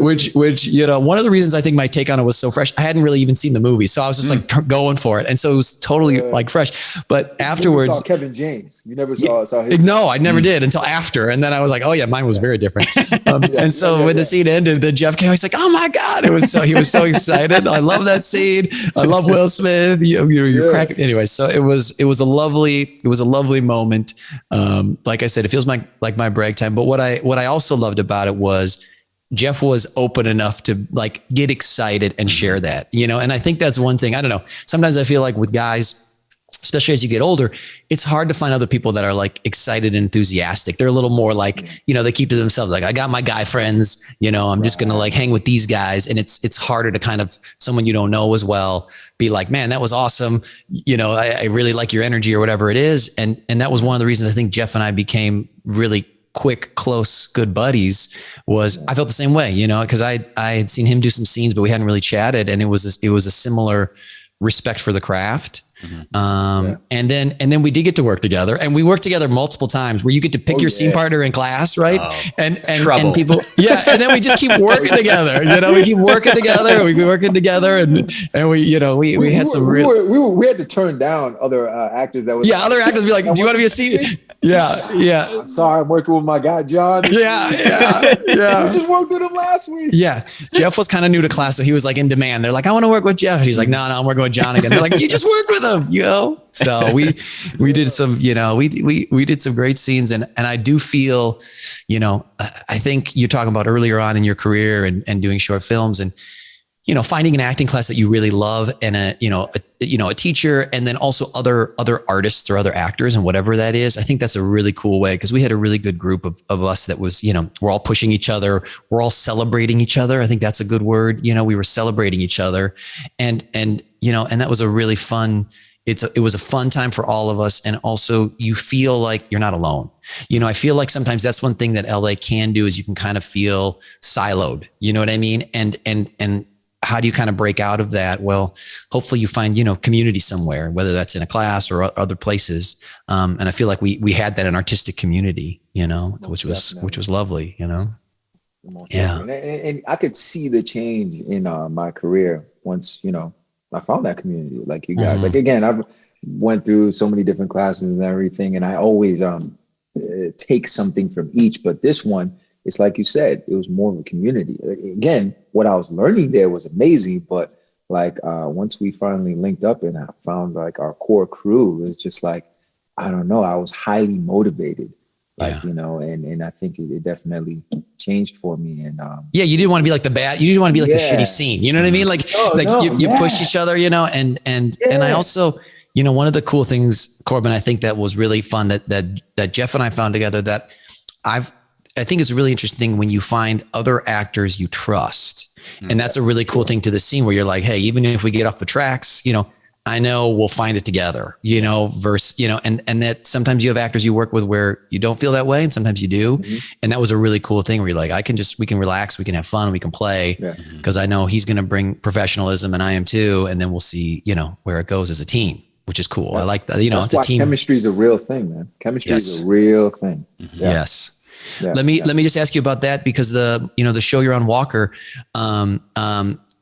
Which one of the reasons I think my take on it was so fresh. I hadn't really even seen the movie, so I was just like going for it, and so it was totally like fresh. But afterwards, you saw Kevin James. You never saw his. No, I never did until after, and then I was like, oh yeah, mine was very different. And so when the scene ended, then Jeff came. He's like, oh my god, he was so excited. I love that scene. I love Will Smith. You're cracking. Anyway, so it was a lovely moment. Like I said, it feels like my brag time. But what I also loved about it was Jeff was open enough to like get excited and share that, and I think that's one thing. I don't know. Sometimes I feel like with guys, especially as you get older, it's hard to find other people that are like excited and enthusiastic. They're a little more like, they keep to themselves. Like, I got my guy friends, I'm just going to like hang with these guys. And it's harder to kind of someone you don't know as well, be like, man, that was awesome. I really like your energy or whatever it is. And that was one of the reasons I think Jeff and I became really quick, close, good buddies. Was I felt the same way, because I had seen him do some scenes, but we hadn't really chatted. And it was a similar respect for the craft. And then we did get to work together, and we worked together multiple times where you get to pick your scene partner in class. Right. And people, and then we just keep working together, we keep working together, and we had some real, we had to turn down other actors that was, other actors be like, do you want to be a scene? Yeah. Sorry, I'm working with my guy, John. Yeah. We just worked with him last week. Yeah. Jeff was kind of new to class, so he was like in demand. They're like, I want to work with Jeff. And he's like, no, I'm working with John again. They're like, you just worked with him, So we did some, we did some great scenes, and I do feel, I think you're talking about earlier on in your career and doing short films, and finding an acting class that you really love, and a teacher, and then also other artists or other actors, and whatever that is. I think that's a really cool way, because we had a really good group of us that was, we're all pushing each other. We're all celebrating each other. I think that's a good word. We were celebrating each other, and that was a really fun, it was a fun time for all of us. And also you feel like you're not alone. I feel like sometimes that's one thing that LA can do, is you can kind of feel siloed, you know what I mean? And how do you kind of break out of that? Well, hopefully you find, community somewhere, whether that's in a class or other places. And I feel like we had that in artistic community, which was lovely, Yeah. And I could see the change in my career once, I found that community like you guys. Like, again, I've went through so many different classes and everything, and I always take something from each. But this one, it's like you said, it was more of a community. Again, what I was learning there was amazing, but like once we finally linked up and I found like our core crew, it was just like, I don't know, I was highly motivated. Like, and I think it definitely changed for me. And you didn't want to be like you didn't want to be like the shitty scene. You know what I mean? Like, you pushed each other, and I also, one of the cool things, Corbin, I think that was really fun that Jeff and I found together, that I think it's a really interesting when you find other actors you trust. And that's a really cool thing to the scene, where you're like, hey, even if we get off the tracks, I know we'll find it together, versus, and that sometimes you have actors you work with where you don't feel that way, and sometimes you do. And that was a really cool thing, where you're like, we can relax, we can have fun, we can play, because I know he's going to bring professionalism and I am too. And then we'll see, where it goes as a team, which is cool. I like that. That's it's a why team. Chemistry is a real thing, man. Chemistry is a real thing. Yes. Yeah, let me just ask you about that, because the show you're on, Walker,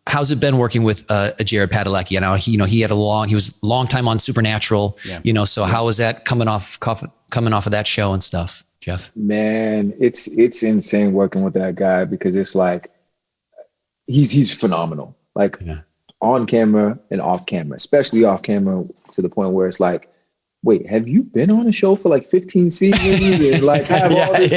how's it been working with Jared Padalecki? He had he was a long time on Supernatural, so how was that coming off of that show and stuff, Jeff? Man, it's insane working with that guy, because it's like, he's phenomenal, like on camera and off camera, especially off camera, to the point where it's like, wait, have you been on a show for like 15 seasons and like have all this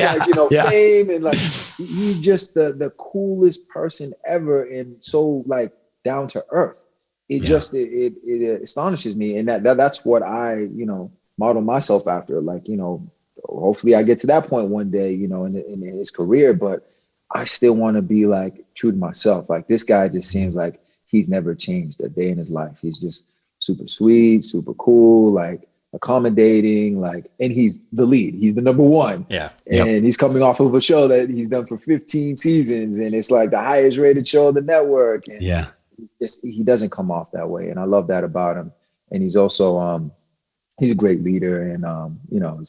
fame, and like he's just the coolest person ever, and so like down to earth. It it astonishes me, and that's what I model myself after. Like hopefully I get to that point one day, in his career. But I still want to be like true to myself. Like this guy just seems like he's never changed a day in his life. He's just super sweet, super cool, like accommodating, like, and he's the lead. He's the number one. Yeah. And he's coming off of a show that he's done for 15 seasons, and it's like the highest rated show on the network. And he doesn't come off that way. And I love that about him. And he's also, he's a great leader. And, you know,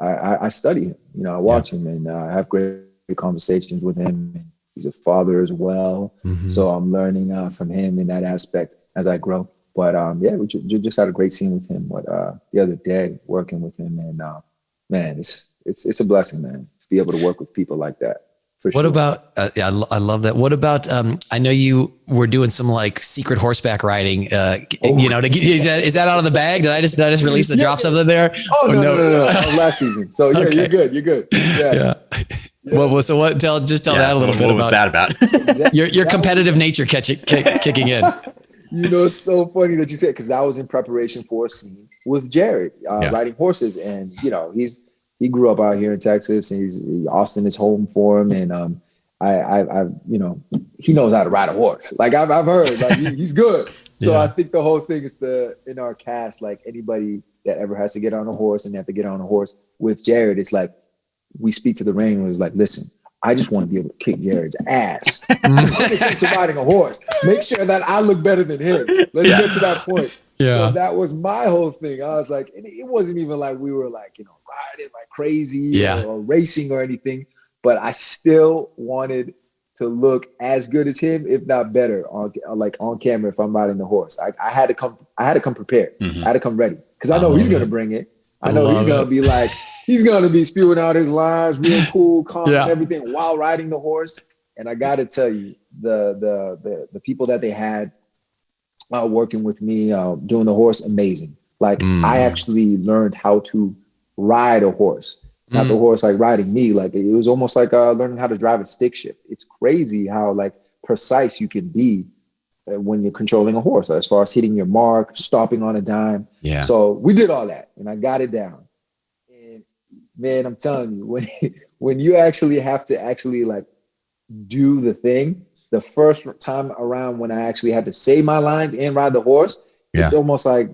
I study him, you know, I watch him, and I have great conversations with him. And he's a father as well. So I'm learning from him in that aspect as I grow. But yeah, we just had a great scene with him the other day, working with him. And man, it's a blessing, man, to be able to work with people like that. What about, I love that. What about, I know you were doing some like secret horseback riding, you know, is that out of the bag? Did I just release the drop something there? Oh, no. Last season. So yeah, okay. You're good. Yeah. Well, so what, tell that a little bit about. What was that about? your competitive nature kicking in. You know, it's so funny that you said, because that was in preparation for a scene with Jared riding horses. And, you know, he grew up out here in Texas, and Austin is home for him. And I you know, he knows how to ride a horse. Like I've heard, like he's good. So I think the whole thing is in our cast, like anybody that ever has to get on a horse and they have to get on a horse with Jared, it's like, we speak to the wranglers like, listen, I just want to be able to kick Jared's ass. When it comes to riding a horse, make sure that I look better than him. Let's get to that point. So that was my whole thing. I was like, and it wasn't even like we were like, you know, riding like crazy or racing or anything, but I still wanted to look as good as him, if not better, on camera if I'm riding the horse. I had to come prepared. I had to come ready, because I know he's gonna bring it. I know he's gonna be like, he's gonna be spewing out his lines, real cool, calm, and everything while riding the horse. And I got to tell you, the people that they had working with me doing the horse, amazing. Like I actually learned how to ride a horse, not the horse like riding me. Like it was almost like learning how to drive a stick shift. It's crazy how like precise you can be when you're controlling a horse, as far as hitting your mark, stopping on a dime. So we did all that, and I got it down. And man, I'm telling you, when you actually have to actually like do the thing, the first time around when I actually had to say my lines and ride the horse, it's almost like,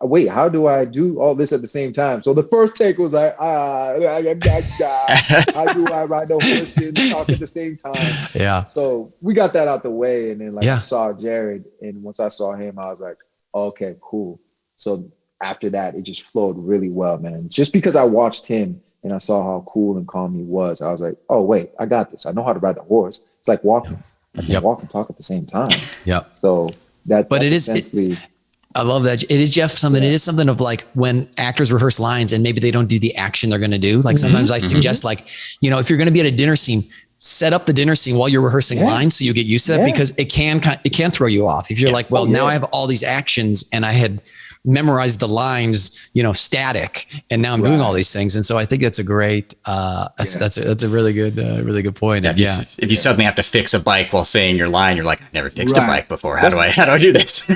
wait, how do I do all this at the same time? So the first take was like, how do I ride the horse and talk at the same time? So we got that out the way. And then I saw Jared, and once I saw him, I was like, okay, cool. So after that, it just flowed really well, man. Just because I watched him and I saw how cool and calm he was, I was like, oh wait, I got this. I know how to ride the horse. It's like walking. I can walk and talk at the same time. So but it is essentially. I love that. It is, Jeff, something. It is something of like when actors rehearse lines and maybe they don't do the action they're going to do. Like sometimes I suggest, like, you know, if you're going to be at a dinner scene, set up the dinner scene while you're rehearsing lines so you get used to that, because it can throw you off. If you're like, well, now I have all these actions and I had memorized the lines, you know, static, and now I'm doing all these things. And so I think that's a great, that's a really good point. Yeah, if you suddenly have to fix a bike while saying your line, you're like, I've never fixed a bike before. How do I do this?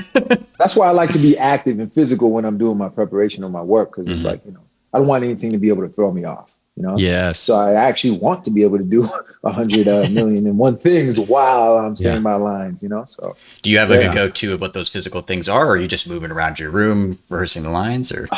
That's why I like to be active and physical when I'm doing my preparation or my work. Cause it's like, you know, I don't want anything to be able to throw me off, you know? So I actually want to be able to do 100,000,001 things while I'm saying my lines, you know? So do you have like a go-to of what those physical things are? Or are you just moving around your room, rehearsing the lines, or?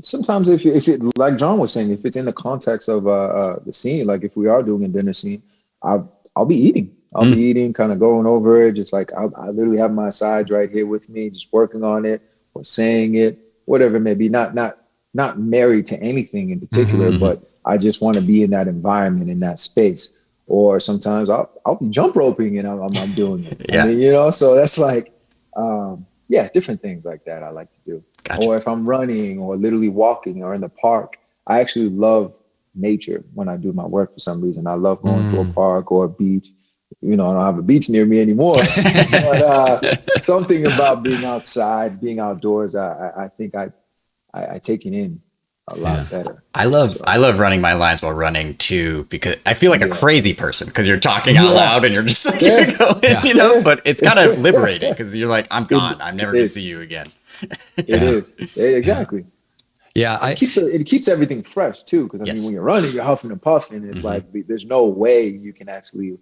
Sometimes if it, like John was saying, if it's in the context of the scene, like if we are doing a dinner scene, I'll be eating. I'll be eating, kind of going over it. Just like I literally have my sides right here with me, just working on it or saying it, whatever it may be. Not married to anything in particular, but I just want to be in that environment, in that space. Or sometimes I'll be jump roping and I'm doing it. I mean, you know, so that's like, different things like that I like to do. Or if I'm running or literally walking or in the park, I actually love nature when I do my work for some reason. I love going to a park or a beach. You know, I don't have a beach near me anymore, but something about being outside, being outdoors, I think I take it in a lot better. I love running my lines while running too, because I feel like a crazy person because you're talking out loud and you're just like, you're going, you know, but it's kind of liberating because you're like, I'm gone. I'm never going to see you again. It is. Exactly. Yeah. It keeps everything fresh too. Cause I mean, Yes. when you're running, you're huffing and puffing. It's like, there's no way you can actually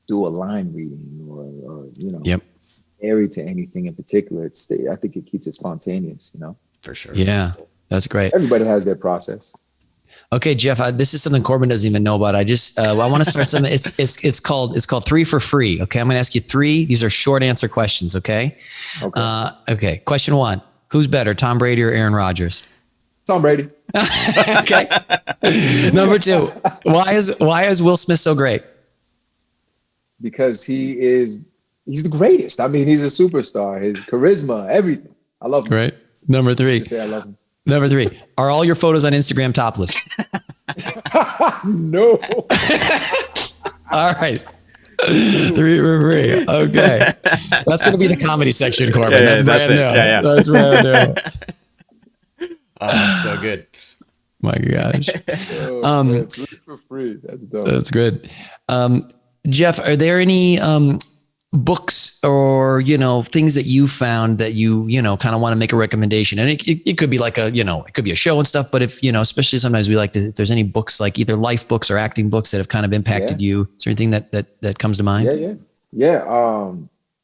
do a line reading or Yep. married to anything in particular. I think it keeps it spontaneous, For sure. Yeah. That's great. Everybody has their process. Okay, Jeff, this is something Corbin doesn't even know about. I want to start something. It's called 3 for free. Okay. I'm going to ask you 3. These are short answer questions. Okay. Okay. Question 1, who's better, Tom Brady or Aaron Rodgers? Tom Brady. Okay. Number 2, why is Will Smith so great? Because he's the greatest. I mean, he's a superstar. His charisma, everything. I love him. Right. Number 3. Say I love him. Number 3, are all your photos on Instagram topless? No. All right. 3 for free. Okay. That's going to be the comedy section, Corbin. Yeah, that's brand new. Yeah. That's brand new. Oh, so good. My gosh. Man, 3 for free. That's dope. That's good. Jeff, are there any books or, things that you found that you kind of want to make a recommendation? And it could be like it could be a show and stuff, but if, especially sometimes we like to, if there's any books, like either life books or acting books that have kind of impacted you, is there anything that comes to mind? Yeah.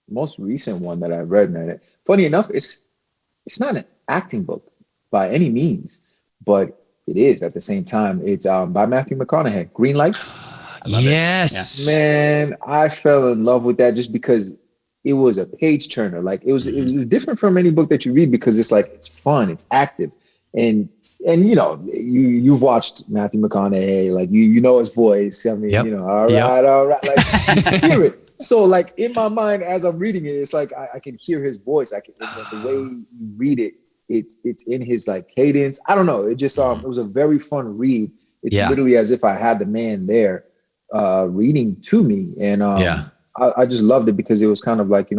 Most recent one that I've read, man, funny enough, it's not an acting book by any means, but it is at the same time. It's by Matthew McConaughey, Green Lights. Yes. Man, I fell in love with that just because it was a page turner. Like it was different from any book that you read because it's like, it's fun, it's active. And you've watched Matthew McConaughey, like you know his voice. I mean, all right. Like you hear it. So like in my mind, as I'm reading it, it's like I can hear his voice. The way you read it, it's in his like cadence. I don't know. It just it was a very fun read. It's literally as if I had the man there reading to me, and I just loved it because it was kind of like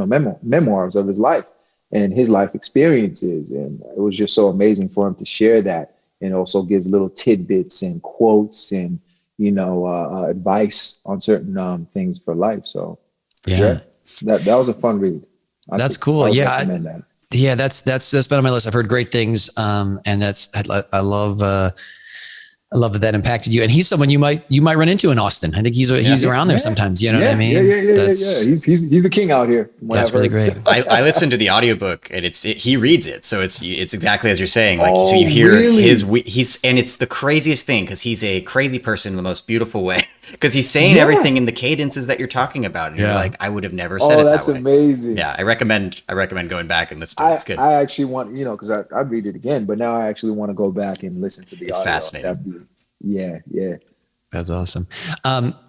memoirs of his life and his life experiences, and it was just so amazing for him to share that, and also gives little tidbits and quotes and advice on certain things for life. So that was a fun read. That's cool. That. Yeah, that's been on my list. I've heard great things, and I love that impacted you. And he's someone you might run into in Austin. I think he's around there sometimes. You know what I mean? Yeah. He's the king out here. That's really great. I listened to the audiobook and he reads it. So it's exactly as you're saying. Like, so you hear and it's the craziest thing because he's a crazy person in the most beautiful way. Because he's saying everything in the cadences that you're talking about. And you're like, I would have never said it that way. That's amazing. Yeah, I recommend going back and listening to it. It's good. I actually want, because I'd read it again, but now I actually want to go back and listen to the audio. It's fascinating. Yeah. That's awesome.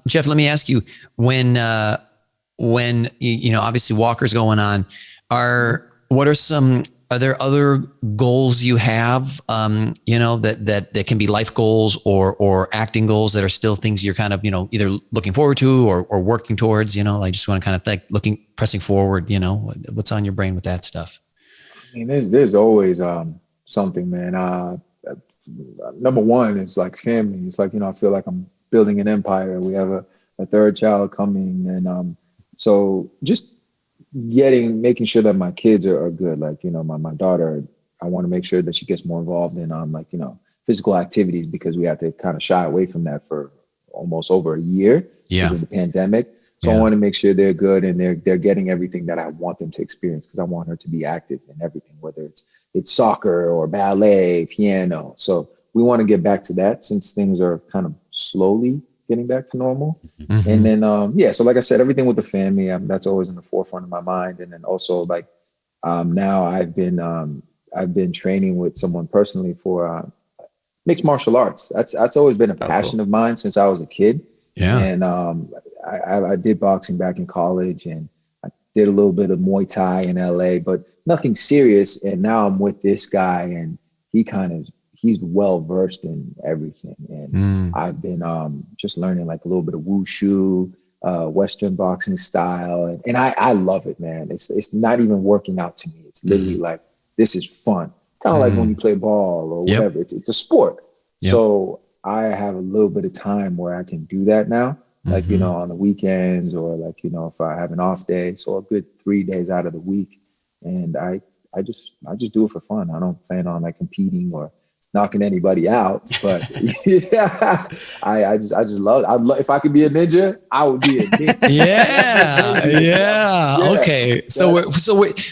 Jeff, let me ask you, when obviously Walker's going on, are there other goals you have, that can be life goals or acting goals that are still things you're kind of, either looking forward to or working towards, I just want to kind of think pressing forward, what's on your brain with that stuff? I mean, there's always something, man. Number one is like family. It's like, I feel like I'm building an empire. We have a third child coming. And so just making sure that my kids are good. Like, my daughter, I want to make sure that she gets more involved in, physical activities because we had to kind of shy away from that for almost over a year because of the pandemic. So I want to make sure they're good and they're getting everything that I want them to experience because I want her to be active in everything, whether it's soccer or ballet, piano. So we want to get back to that since things are kind of slowly getting back to normal. Mm-hmm. And then, so like I said, everything with the family, that's always in the forefront of my mind. And then also like now I've been training with someone personally for mixed martial arts. That's always been a passion of mine since I was a kid. Yeah. And I did boxing back in college and I did a little bit of Muay Thai in LA, but nothing serious. And now I'm with this guy and he's well versed in everything. And I've been just learning like a little bit of wushu, Western boxing style. And I love it, man. It's not even working out to me. It's literally like, this is fun. Kind of like when you play ball or whatever. It's a sport. Yep. So I have a little bit of time where I can do that now. Like, on the weekends or like, if I have an off day, so a good 3 days out of the week. And I just do it for fun. I don't plan on like competing or knocking anybody out, but yeah, I just love it. If I could be a ninja, I would be a ninja. Yeah. Okay. So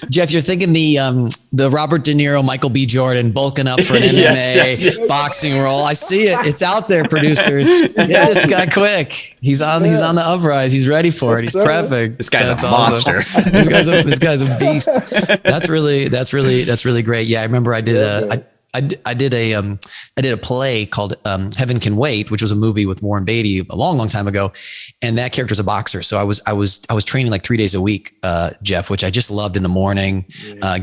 Jeff, you're thinking the Robert De Niro, Michael B. Jordan bulking up for an MMA boxing role. I see it. It's out there, producers. Get this guy quick. He's on the uprise. He's ready for it. He's prepping. This guy's a monster. This guy's a beast. That's really great. Yeah, I remember I did a play called Heaven Can Wait, which was a movie with Warren Beatty a long time ago, and that character's a boxer. So I was training like 3 days a week, Jeff, which I just loved in the morning.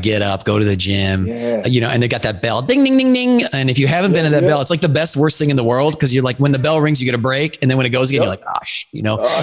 Get up, go to the gym, and they got that bell, ding ding ding ding. And if you haven't been to that bell, it's like the best worst thing in the world, because you're like, when the bell rings, you get a break, and then when it goes again, you're like,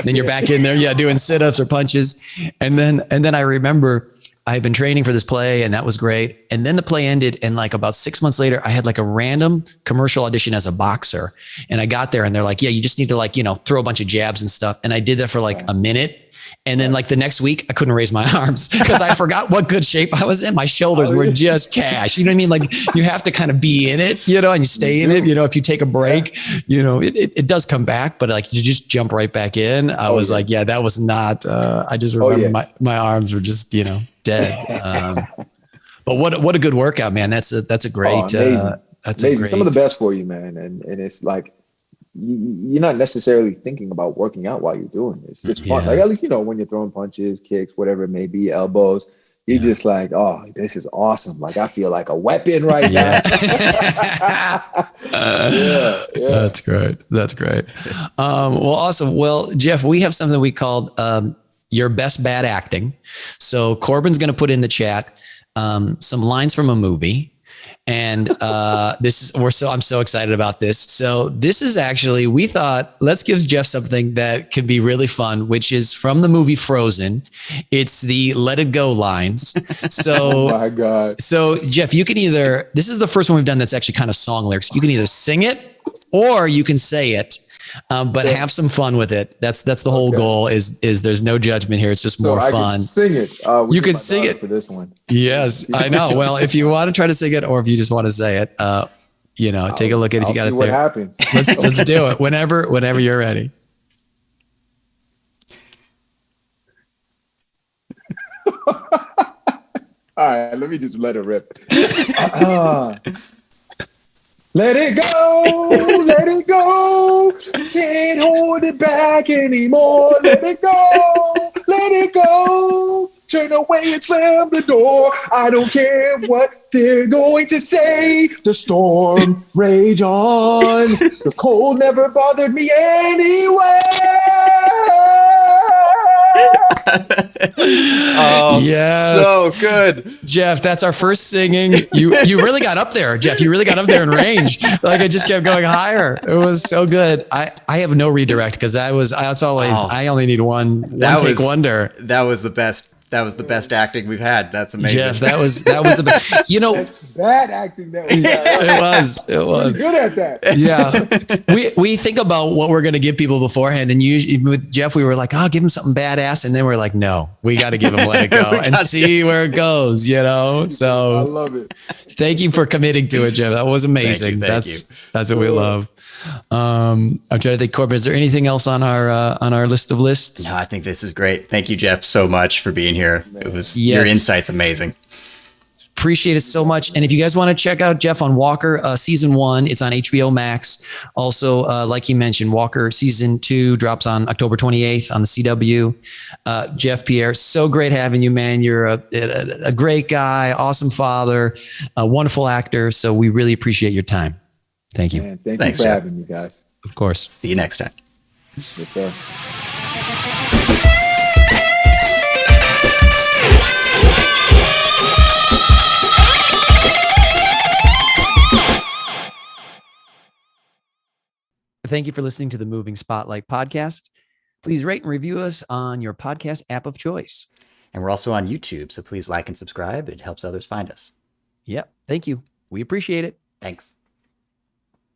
then you're back in there, doing sit-ups or punches, and then I remember I had been training for this play, and that was great. And then the play ended, and like about 6 months later, I had like a random commercial audition as a boxer. And I got there, and they're like, yeah, you just need to throw a bunch of jabs and stuff. And I did that for like a minute. And then like the next week, I couldn't raise my arms because I forgot what good shape I was in. My shoulders were just cash. You know what I mean? Like, you have to kind of be in it, and you stay in it. If you take a break, it does come back, but like you just jump right back in. I was like, yeah, that was not, I just remember my arms were just, dead. But what a good workout, man. That's a great, amazing. That's amazing. Some of the best for you, man. And it's like, you're not necessarily thinking about working out while you're doing it. It's just fun. Like, at least, when you're throwing punches, kicks, whatever it may be, elbows, you're just like, oh, this is awesome. Like, I feel like a weapon right now. That's great. Well, awesome. Well, Jeff, we have something we called your best bad acting. So Corbin's going to put in the chat some lines from a movie. And I'm so excited about this. So this is actually, we thought, let's give Jeff something that could be really fun, which is from the movie Frozen. It's the Let It Go lines. So, oh my God. So Jeff, you can this is the first one we've done that's actually kind of song lyrics. You can either sing it or you can say it. But have some fun with it. That's the whole goal. Is there's no judgment here. It's just more fun. Can sing it. You can sing it for this one. Yes, I know. Well, if you want to try to sing it, or if you just want to say it, take a look at it if you got it there. What happens? Let's do it whenever you're ready. All right, let me just let it rip. Let it go, let it go. Can't hold it back anymore. Let it go. Turn away and slam the door. I don't care what they're going to say. The storm rage on. The cold never bothered me anyway. Oh, yes. So good. Jeff, that's our first singing. You really got up there, Jeff. You really got up there in range. Like, I just kept going higher. It was so good. I have no redirect because I only need one take wonder. That was the best. That was the best acting we've had. That's amazing. Jeff, that was the best. That's bad acting that we had. It was. You're good at that. Yeah. We think about what we're going to give people beforehand. And with Jeff, we were like, give him something badass. And then we're like, no, we got to give him Let It Go and see where it goes, So I love it. Thank you for committing to it, Jeff. That was amazing. Thank you. That's what we love. I'm trying to think, Corbin, is there anything else on our list of lists? No, I think this is great. Thank you, Jeff, so much for being here. It was your insight's amazing. Appreciate it so much. And if you guys want to check out Jeff on Walker season 1, it's on HBO Max. Also, like he mentioned, Walker season 2 drops on October 28th on the CW. Jeff, Pierre, so great having you, man. You're a great guy, awesome father, a wonderful actor. So we really appreciate your time. Thank you. Man, Thanks for having me, guys. Of course. See you next time. Yes, sir. Thank you for listening to the Moving Spotlight podcast. Please rate and review us on your podcast app of choice. And we're also on YouTube, so please like and subscribe. It helps others find us. Yep. Thank you. We appreciate it. Thanks.